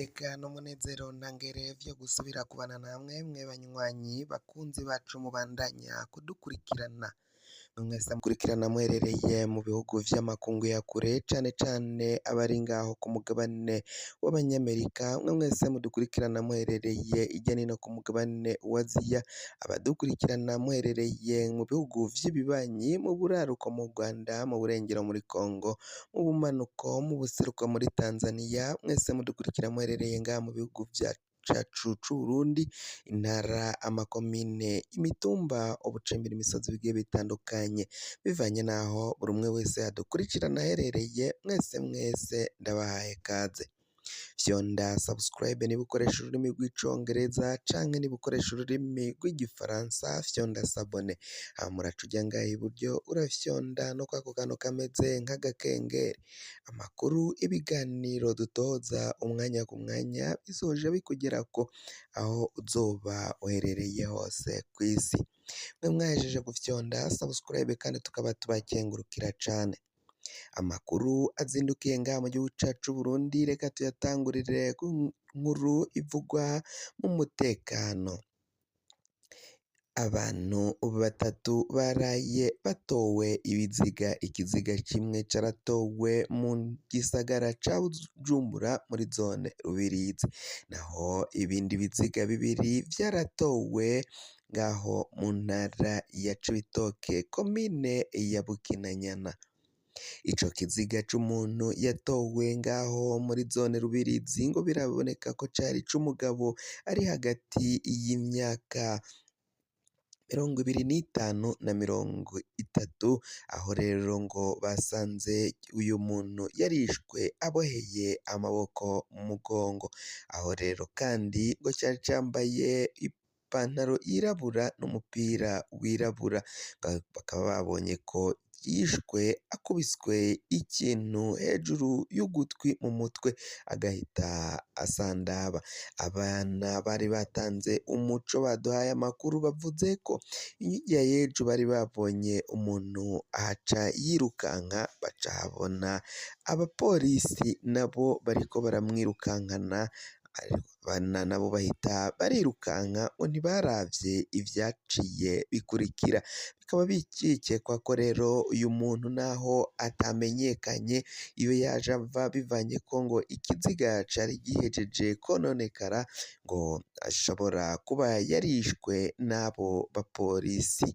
Eka n'umunezero ntangere vyo gusubira kubana namwe mwe banywanyi bakunzi bacu mubandanya kudukurikirana mwese mukurikirana muherereye mu bihugu vy'amakungu ya kure cane cane abari ngaho ku mugabane w'abanyamerika mwe mwese mudukurikirana muherereye irya nino ku mugabane wa Aziya abadukurikirana muherereye mu bihugu vy'ibibanyi mu buraruko mu Rwanda mu burengero muri Kongo mu bumanuko mu buseruko muri Tanzania mwese mudukurikira muherereye ngaha mu bihugu cacu c'Uburundi intara amakomine imitumba ubucimbira imisozi bigiye bitandukanye bivanye naho buri umwe wese adukurikirana aherereye mwese ndabahaye kaze fyonda subscribe niba ukoresha ururimi rw'icongereza canke niba ukoresha ururimi rw'igifaransa fyonda sabone muraca uja ngaha iburyo urafyonda no kwako kantu kameze nk'agakengeri amakuru ibiganiro dutoza umwanya ku mwanya bizoja bikugerako aho uzoba uherereye hose kw'isi mwe mwahejeje gufyonda subscribe kandi tukaba tubakengurukira cane amakuru azindukiye ngaha mu gihugu cacu c'Uburundi reka tuyatangurire ku nkuru ivugwa mu mutekano abantu batatu baraye batowe ibiziga ikiziga kimwe caratowe mu gisagara ca Bujumbura muri zone Rubirizi naho ibindi biziga bibiri vyaratowe ngaho mu ntara ya Cibitoke komine ya Bukinanyana ico kiziga c'umuntu yatowe ngaho muri zone Rubirizi ngo biraboneka ko cari c'umugabo ari hagati y'imyaka 25 na 30 aho rero ngo basanze uyu muntu yarishwe aboheye amaboko mu mugongo aho rero kandi ngo cari cambaye ipantaro yirabura n'umupira wirabura bakaba babonye ko yishwe akubiswe ikintu hejuru y'ugutwi mu mutwe agahita asandaba abana bari batanze umuco baduhaye amakuru bavuze ko hirya y'ejo bari babonye umuntu ahaca yirukanka baca habona abapolisi nabo bariko baramwirukankana abana nabo bahita barirukanka ngo ntibaravye ivyaciye bikurikira bikaba bikekwa ko rero uyu muntu naho atamenyekanye iyo yaje ava bivanye ko ngo ikiziga cari gihejeje kononekara ngo ashobora kuba yarishwe n'abo bapolisi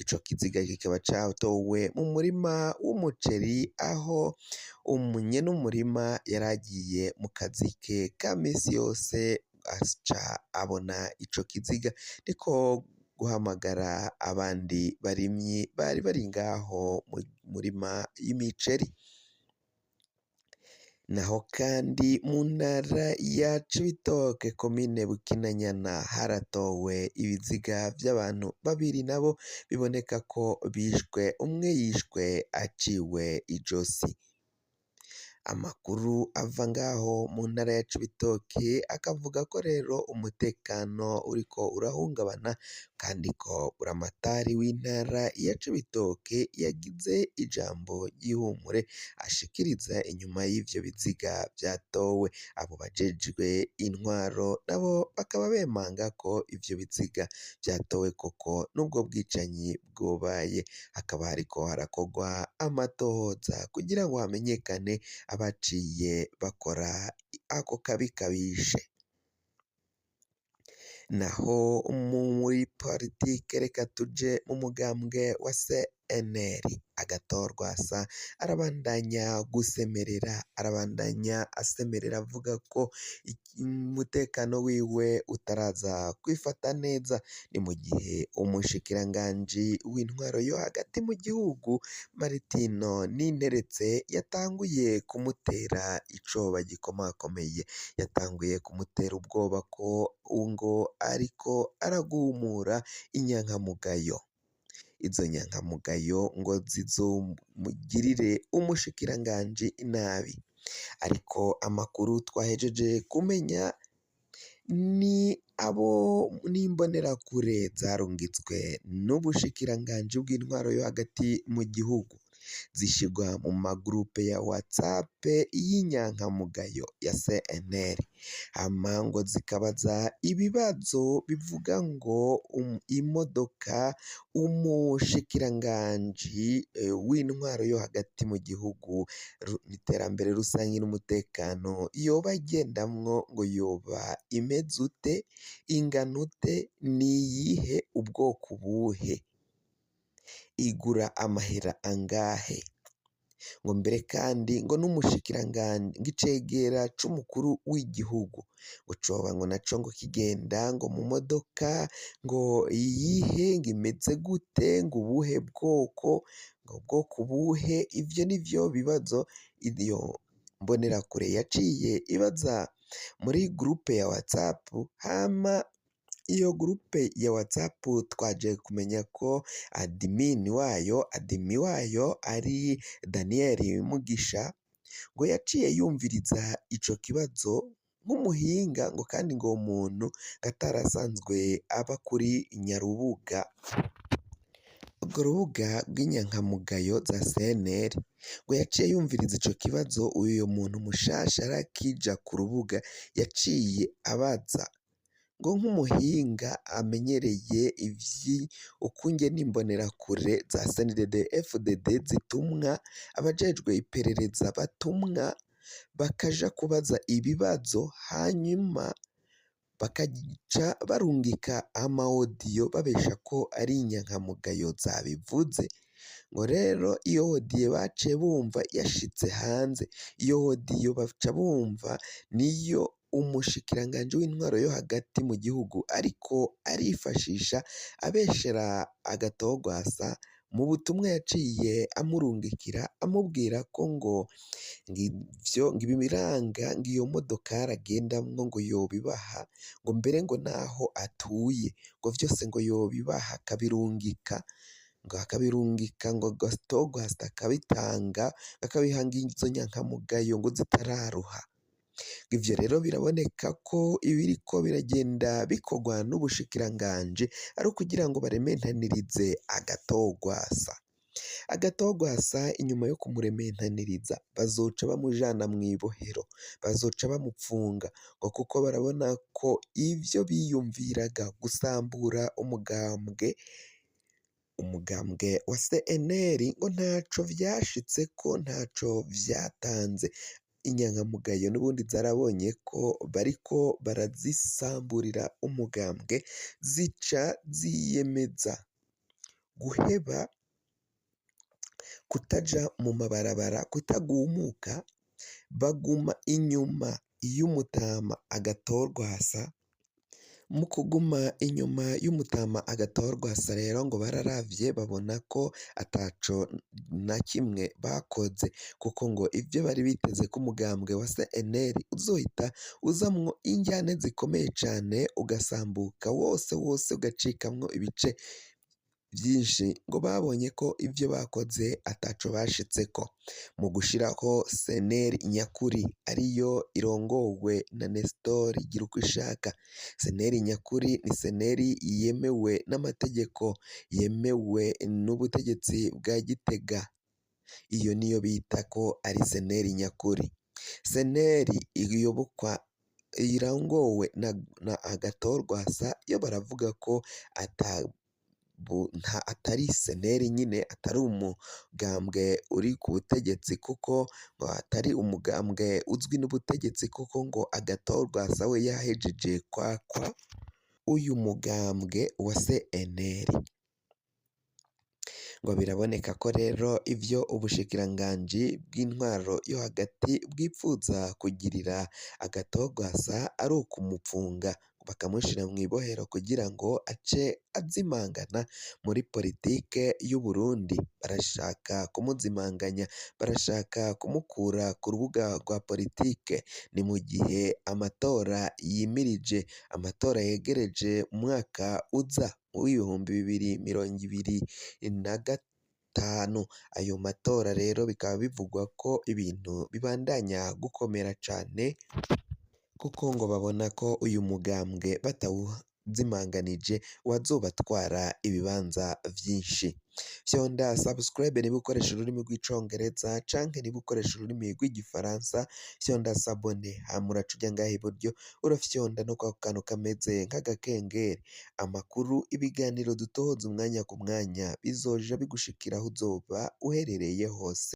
ico kiziga kikaba catowe mu murima w'umuceri aho nyene umurima yaragiye mu kazi ke ka misi yose aca abona ico kiziga niko guhamagara abandi barimyi bari bari ngaho mu murima y'imiceri naho kandi mu ntara ya Cibitoke komine Bukinanyana haratowe ibiziga vy'abantu babiri nabo biboneka ko bishwe umwe yishwe aciwe ijosi amakuru ava ngaho mu ntara ya Cibitoke akavuga ko rero umutekano uriko urahungabana kandi ko buramatari w'intara ya Cibitoke yagize ijambo ry'ihumure ashikiriza inyuma y'ivyo biziga vyatowe abo bajejwe intwaro nabo bakaba bemanga ko ivyo biziga vyatowe koko n'ubwo bwicanyi bwobaye hakaba hariko harakorwa amatohoza kugira ngo hamenyekane abaciye bakora ako kabi kabishe naho muri politike reka tuje mu mugambwe wa CNL Agathon Rwasa arabandanya gusemerera arabandanya asemerera avuga ko umutekano wiwe utaraza kwifata neza ni mu gihe umushikiranganji w'intwaro yo hagati mu gihugu Maritino Ninteretse yatanguye kumutera icoba gikomakomeye yatanguye kumutera ubwoba ko ngo ariko aragumura inyankamugayo izo nyankamugayo ngo zizomugirire umushikiranganji nabi ariko amakuru twahejeje kumenya ni abo n'imbonerakure zarungitswe n'ubushikiranganji bw'intwaro yo hagati mu gihugu zishirwa mu magurupe ya WhatsApp y'inyankamugayo ya CNL, hama ngo zikabaza ibibazo bivuga ngo imodoka umushikiranganji w'intwaro yo hagati mu gihugu, iterambere rusange n'umutekano yoba agendamwo ngo yoba imeze ute, ingana ute, niyihe, ubwoko ubuhe, igura amahera angahe, ngo mbere kandi ngo n'umushikiranganji ng'icegera c'umukuru w'igihugu ngo coba ngo naco ngo kigenda ngo mu modoka ngo iyihe, ngo imeze gute, ngo ubuhe bwoko, ngo bwoko ubuhe. Ivyo nivyo bibazo iyo mbonerakure yaciye ibaza muri gurupe ya WhatsApp, hama iyo gurupe ya WhatsApp twaje kumenya ko admin wayo ari Daniel Mugisha, ngo yaciye yumviriza ico kibazo nk'umuhinga, ngo kandi ngo uwo muntu atarasanzwe aba kuri Nyarubuga, urwo rubuga rw'inyankamugayo za CNL, ngo yaciye yumviriza ico kibazo uyu muntu mushasha arakija ku rubuga yaciye abaza ngo nk'umuhinga amenyereye ukungene imbonerakure za CNDD FDD zitumwa, abajejwe iperereza batumwa bakaja kubaza ibibazo, hanyuma bakaca barungika amawodiyo babesha ko ari inyankamugayo zabivuze. Ngo rero iyo wodiyo baciye bumva yashitse hanze, iyo wodiyo baca bumva niyo umushikiranganji w'intwaro yo hagati mu gihugu ariko arifashisha abeshera Agatogwasa mu butumwa yaciye amurungikira amubwira ko ngo ibiranga ngo iyo modokari agendamwo ngo yobibaha, ngo mbere ngo naho atuye ngo vyose ngo yobibaha akabirungika ngo Agatogwasa akabitanga, akabihanga izo nyankamugayo ngo zitararuha. Ivyo rero biraboneka ko ibiriko biragenda bikorwa n'ubushikiranganji ari ukugira ngo barementanirize Agatogwasa inyuma yo kumurementaniriza bazoca bamujana mw'ibohero, bazoca bamupfunga ngo kuko barabona ko ivyo biyumviraga gusambura umugambwe wa CNL ngo ntaco vyashitseko, ntaco vyatanze. Inyankamugayo n'ubundi zarabonye ko bariko barazisamburira umugambwe, zica ziyemeza guheba, kutaja mu mabarabara, kutagumuka, baguma inyuma y'umutama Agatogwasa. Mu kuguma inyuma y'umutama Agatogwasa rero ngo bararavye babona ko ataco na kimwe bakoze, kuko ngo ivyo bari biteze ko umugambwe wa CNL uzohita uzamwo injyane zikomeye cane, ugasambuka wose ugacikamwo ibice vyinshi, ngo babonye ko ivyo bakoze ataco bashitseko. Mu gushiraho CNL nyakuri ariyo irongowe na Nestor Girukishaka, CNL nyakuri ni CNL yemewe n'amategeko, yemewe n'ubutegetsi bwa Gitega, iyo niyo bita ko ari CNL nyakuri. CNL iyobokwa irongowe na Agatogwasa yo baravuga ko atari CNL nyine, atari umugambwe uri ku butegetsi, kuko ngo atari umugambwe uzwi n'ubutegetsi, kuko ngo Agatogwasa we yahejeje kwakwa uyu mugambwe wa CNL. Ngo biraboneka ko rero ivyo ubushikiranganji bw'intwaro yo hagati bwipfuza kugirira Agatogwasa ari ukumupfunga, bakamushira mw'ibohero kugira ngo ace azimangana muri politike y'u Burundi. Barashaka kumuzimanganya, barashaka kumukura ku rubuga rwa politike. Ni mu gihe amatora yimirije, amatora yegereje umwaka uza w'ibihumbi 2025. Ayo matora rero bikaba bivugwa ko ibintu bibandanya gukomera cane, kuko ngo babona ko uyu mugambwe zimanganije uwazobatwara ibibanza vyinshi. Fyonda subscribe niba ukoresha ururimi rw'icongereza canke niba ukoresha ururimi rw'igifaransa, fyonda sabone hama uraca uja ngaha iburyo urafyonda no kwa kantu kameze nk'agakengeri. Amakuru, ibiganiro dutohoza umwanya ku mwanya bizoja bigushikira aho uzoba uherereye hose.